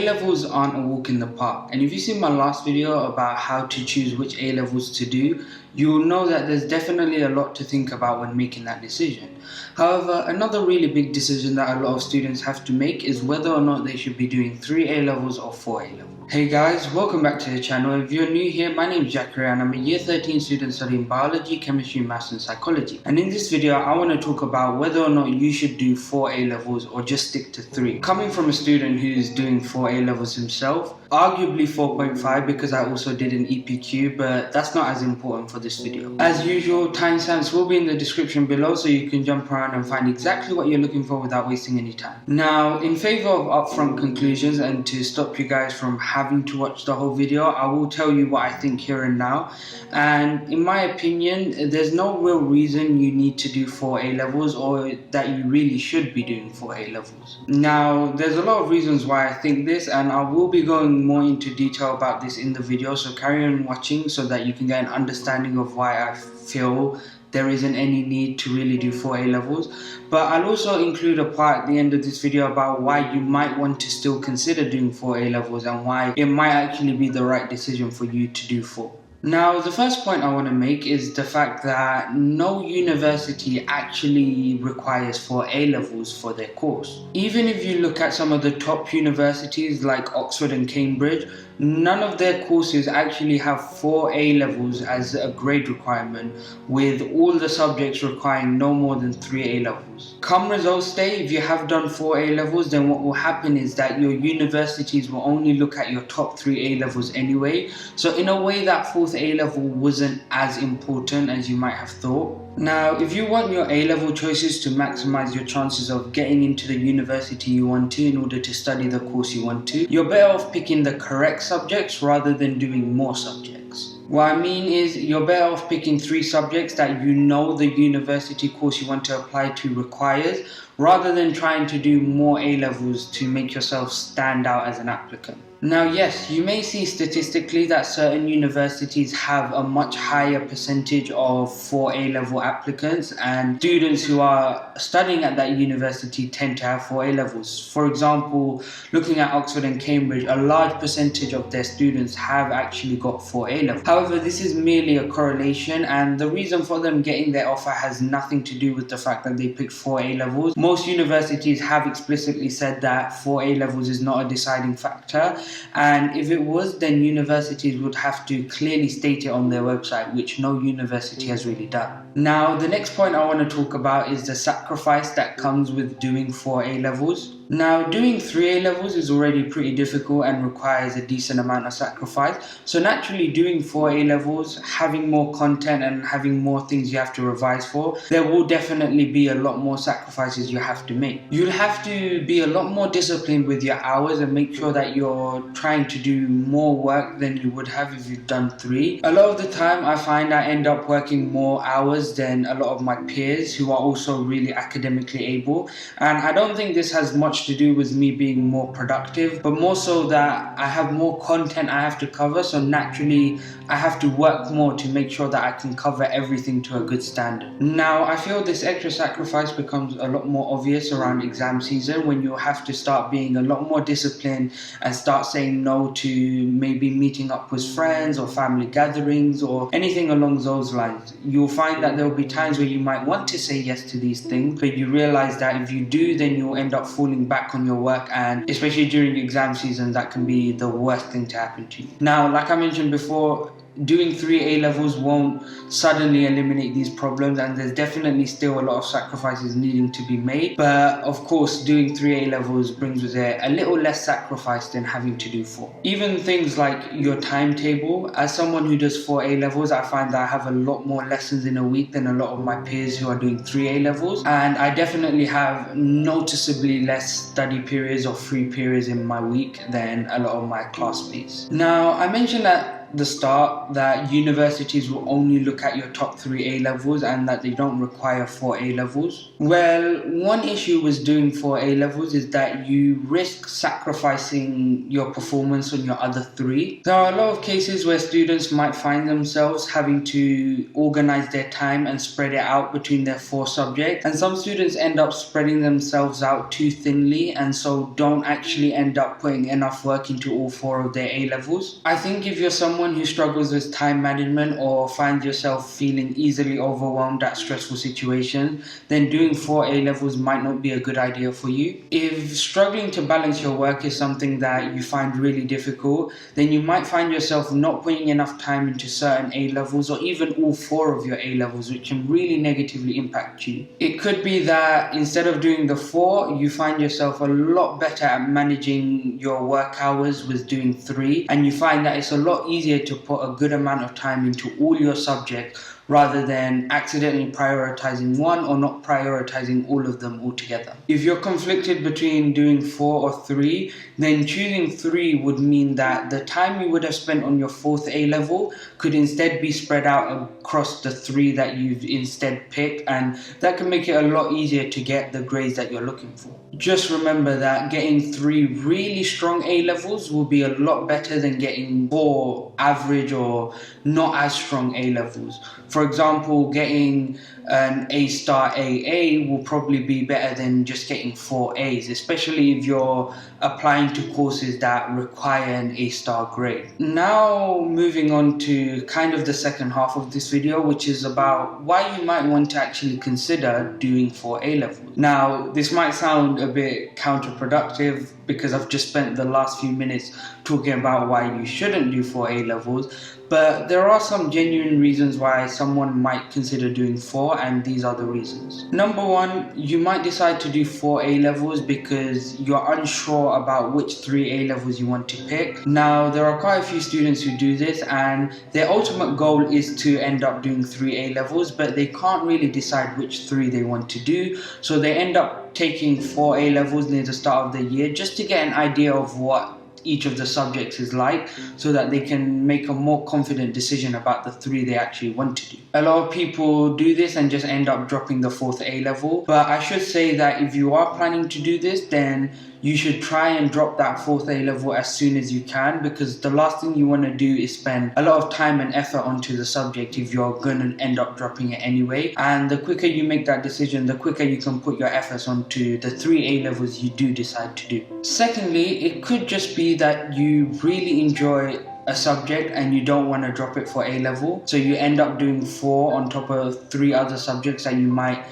A-levels aren't a walk in the park, and if you've seen my last video about how to choose which A-levels to do, you'll know that there's definitely a lot to think about when making that decision. However, another really big decision that a lot of students have to make is whether or not they should be doing 3 A-levels or 4 A-levels. Hey guys, welcome back to the channel. If you're new here, my name is Zachary and I'm a year 13 student studying biology, chemistry, maths and psychology. And in this video, I want to talk about whether or not you should do 4 A-levels or just stick to 3. Coming from a student who's doing 4 A-levels himself, arguably 4.5 because I also did an EPQ, but that's not as important for this video. As usual, timestamps will be in the description below so you can jump around and find exactly what you're looking for without wasting any time. Now, in favor of upfront conclusions and to stop you guys from having to watch the whole video, I will tell you what I think here and now. And in my opinion, there's no real reason you need to do 4 A-levels or that you really should be doing 4 A-levels. Now, there's a lot of reasons why I think this, and I will be going more into detail about this in the video, so carry on watching so that you can get an understanding of why I feel there isn't any need to really do 4 A-levels. But I'll also include a part at the end of this video about why you might want to still consider doing 4 A-levels and why it might actually be the right decision for you to do 4. Now, the first point I want to make is the fact that no university actually requires 4 A-levels for their course. Even if you look at some of the top universities like Oxford and Cambridge, none of their courses actually have 4 A-levels as a grade requirement, with all the subjects requiring no more than 3 A-levels. Come results day, if you have done 4 A-levels, then what will happen is that your universities will only look at your top 3 A-levels anyway. So in a way, that 4th A-level wasn't as important as you might have thought. Now, if you want your A-level choices to maximize your chances of getting into the university you want to in order to study the course you want to, you're better off picking the correct subjects rather than doing more subjects. What I mean is, you're better off picking 3 subjects that you know the university course you want to apply to requires, rather than trying to do more A-levels to make yourself stand out as an applicant. Now, yes, you may see statistically that certain universities have a much higher percentage of 4 A-level applicants, and students who are studying at that university tend to have 4 A-levels. For example, looking at Oxford and Cambridge, a large percentage of their students have actually got 4 A-levels. However, this is merely a correlation, and the reason for them getting their offer has nothing to do with the fact that they picked 4 A-levels. Most universities have explicitly said that 4 A-levels is not a deciding factor. And if it was, then universities would have to clearly state it on their website, which no university has really done. Now, the next point I want to talk about is the sacrifice that comes with doing 4 A-levels. Now, doing 3 A-levels is already pretty difficult and requires a decent amount of sacrifice. So naturally, doing 4 A-levels, having more content and having more things you have to revise for, there will definitely be a lot more sacrifices you have to make. You'll have to be a lot more disciplined with your hours and make sure that you're trying to do more work than you would have if you've done 3. A lot of the time, I find I end up working more hours than a lot of my peers who are also really academically able. And I don't think this has much to do with me being more productive, but more so that I have more content I have to cover, so naturally I have to work more to make sure that I can cover everything to a good standard. Now, I feel this extra sacrifice becomes a lot more obvious around exam season, when you have to start being a lot more disciplined and start saying no to maybe meeting up with friends or family gatherings or anything along those lines. You'll find that there will be times where you might want to say yes to these things, but you realize that if you do, then you'll end up falling back on your work, and especially during exam season, that can be the worst thing to happen to you. Now, like I mentioned before, doing 3 A-levels won't suddenly eliminate these problems, and there's definitely still a lot of sacrifices needing to be made. But of course, doing 3 A-levels brings with it a little less sacrifice than having to do 4. Even things like your timetable. As someone who does 4 A-levels, I find that I have a lot more lessons in a week than a lot of my peers who are doing 3 A-levels, and I definitely have noticeably less study periods or free periods in my week than a lot of my classmates. Now, I mentioned that the start that universities will only look at your top 3 A levels and that they don't require 4 A levels. Well, one issue with doing 4 A levels is that you risk sacrificing your performance on your other 3. There are a lot of cases where students might find themselves having to organize their time and spread it out between their 4 subjects, and some students end up spreading themselves out too thinly and so don't actually end up putting enough work into all 4 of their A levels. I think if you're someone who struggles with time management or finds yourself feeling easily overwhelmed at stressful situations, then doing 4 A levels might not be a good idea for you. If struggling to balance your work is something that you find really difficult, then you might find yourself not putting enough time into certain A levels or even all 4 of your A levels, which can really negatively impact you. It could be that instead of doing the 4, you find yourself a lot better at managing your work hours with doing 3, and you find that it's a lot easier to put a good amount of time into all your subjects rather than accidentally prioritizing one or not prioritizing all of them altogether. If you're conflicted between doing 4 or 3, then choosing 3 would mean that the time you would have spent on your 4th A level could instead be spread out across the 3 that you've instead picked, and that can make it a lot easier to get the grades that you're looking for. Just remember that getting 3 really strong A levels will be a lot better than getting 4 average or not as strong A levels. For example, getting an A-star AA will probably be better than just getting 4 A's, especially if you're applying to courses that require an A-star grade. Now moving on to kind of the second half of this video, which is about why you might want to actually consider doing 4 A levels. Now, this might sound a bit counterproductive because I've just spent the last few minutes talking about why you shouldn't do 4 A levels, but there are some genuine reasons why someone might consider doing 4, and these are the reasons. Number 1, you might decide to do 4 A levels because you're unsure about which 3 A levels you want to pick. Now, there are quite a few students who do this, and their ultimate goal is to end up doing 3 A levels, but they can't really decide which 3 they want to do, so they end up taking 4 A levels near the start of the year just to get an idea of what each of the subjects is like, so that they can make a more confident decision about the 3 they actually want to do. A lot of people do this and just end up dropping the 4th A level, but I should say that if you are planning to do this, then you should try and drop that 4th A level as soon as you can, because the last thing you want to do is spend a lot of time and effort onto the subject if you're going to end up dropping it anyway. And the quicker you make that decision, the quicker you can put your efforts onto the 3 A levels you do decide to do. Secondly, it could just be that you really enjoy a subject and you don't want to drop it for A level, so you end up doing 4 on top of 3 other subjects that you might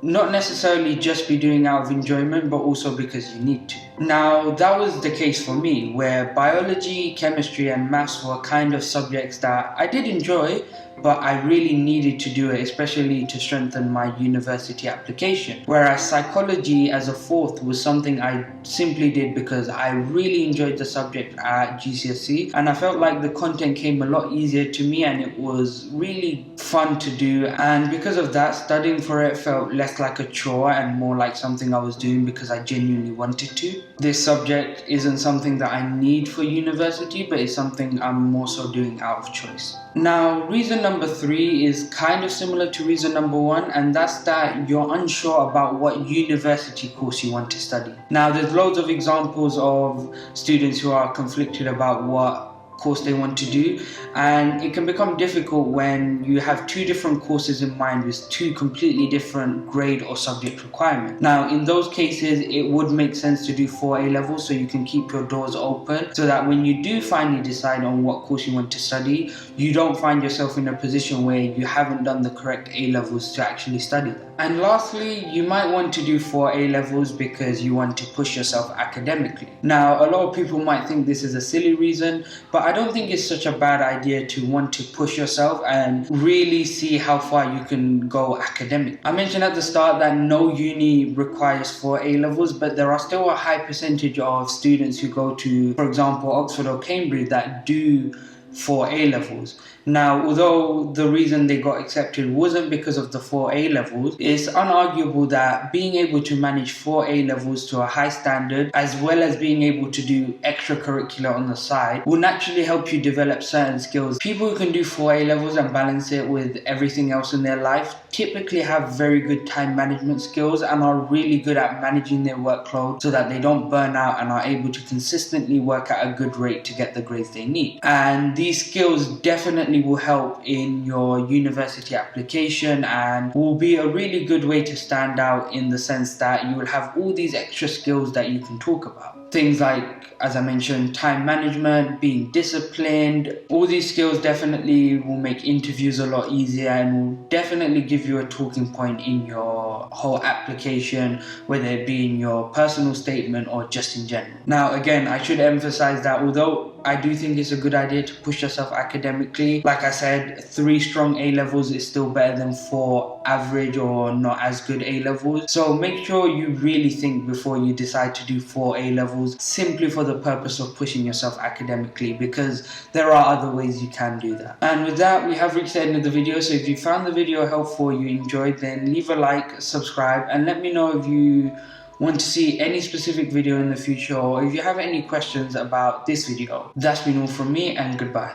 not necessarily just be doing out of enjoyment, but also because you need to. Now, that was the case for me, where biology, chemistry and maths were kind of subjects that I did enjoy, but I really needed to do it, especially to strengthen my university application. Whereas psychology as a 4th was something I simply did because I really enjoyed the subject at GCSE, and I felt like the content came a lot easier to me and it was really fun to do, and because of that, studying for it felt less like a chore and more like something I was doing because I genuinely wanted to. This subject isn't something that I need for university, but it's something I'm more so doing out of choice. Now, reason number 3 is kind of similar to reason number 1, and that's that you're unsure about what university course you want to study. Now, there's loads of examples of students who are conflicted about what course they want to do, and it can become difficult when you have 2 different courses in mind with 2 completely different grade or subject requirements. Now, in those cases, it would make sense to do 4 A levels so you can keep your doors open, so that when you do finally decide on what course you want to study, you don't find yourself in a position where you haven't done the correct A levels to actually study them. And lastly, you might want to do 4 A levels because you want to push yourself academically. Now, a lot of people might think this is a silly reason, but I don't think it's such a bad idea to want to push yourself and really see how far you can go academically. I mentioned at the start that no uni requires 4 A levels, but there are still a high percentage of students who go to, for example, Oxford or Cambridge that do 4 A levels. Now, although the reason they got accepted wasn't because of the 4 A levels, it's unarguable that being able to manage 4 A levels to a high standard, as well as being able to do extra extracurricular on the side will naturally help you develop certain skills. People who can do 4 A levels and balance it with everything else in their life typically have very good time management skills and are really good at managing their workload so that they don't burn out and are able to consistently work at a good rate to get the grades they need. And these skills definitely will help in your university application and will be a really good way to stand out in the sense that you will have all these extra skills that you can talk about. Things like, as I mentioned, time management, being disciplined. All these skills definitely will make interviews a lot easier and will definitely give you a talking point in your whole application, whether it be in your personal statement or just in general. Now, again, I should emphasize that although I do think it's a good idea to push yourself academically, like I said, 3 strong A levels is still better than 4 average or not as good A levels. So make sure you really think before you decide to do 4 A levels, simply for the purpose of pushing yourself academically, because there are other ways you can do that. And with that, we have reached the end of the video. So if you found the video helpful, you enjoyed, then leave a like, subscribe, and let me know if you want to see any specific video in the future, or if you have any questions about this video. That's been all from me, and goodbye.